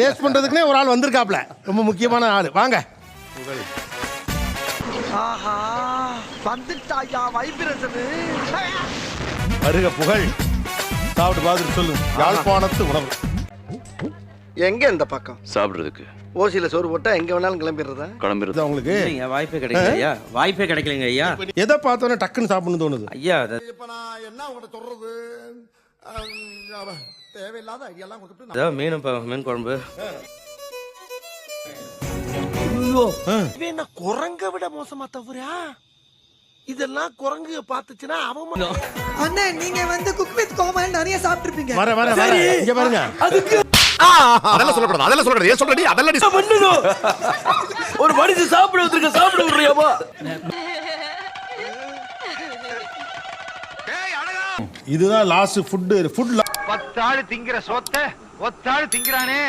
Taste பண்றதுக்குனே ஒரு ஆள் வந்திருக்காப்ல, ரொம்ப முக்கியமான ஆள். வாங்க. ஆஹா வந்துட்டாயா வைப்ரேஷன். வருக புகழ். சாப்பிட்டு பார்த்துட்டு சொல்லு. யாழ்ப்பாணத்து உணவு எங்க இந்த பக்கம் சாப்பிடுறதுக்கு ஓசியில சோறு போட்டா எங்க வேணாலும் கிளம்பிடுறதா? கிளம்பிடுறது இது உங்களுக்கு இல்லைங்க, வாய்ப்பே கிடைக்கல ஐயா, வாய்ப்பே கிடைக்கலங்க ஐயா. எதை பார்த்தோன்னே டக்குன்னு சாப்பிடணும்னு தோணுது? ஐயா இப்ப நான் என்ன உங்கள்கிட்ட சொல்றது? தேவையில்லாத ஐடியாலாம் கொடுத்துட்டு அதான் மீன் குழம்பு. என்ன குரங்க விட மோசமா தவறா? இதெல்லாம் குரங்கு பாத்துச்சுன்னா அவன் அண்ணா நீங்க வந்து குக் வித் கோமாளி நிறைய சாப்பிட்டுருப்பீங்க. வர வர வர இங்க பாருங்க. அதெல்லாம் சொல்லக்கூடாது, அதெல்லாம் சொல்லக்கூடாது. ஏன் சொல்றடி? அதெல்லாம் ஒரு மனுஷன் சாப்பிட வந்திருக்க, சாப்பிட விடுறியாமா? இதுதான் லாஸ்ட் ஃபுட் 10 ஆளு திங்கிற சொத்தை ஒத்தாள் திங்கிறானே.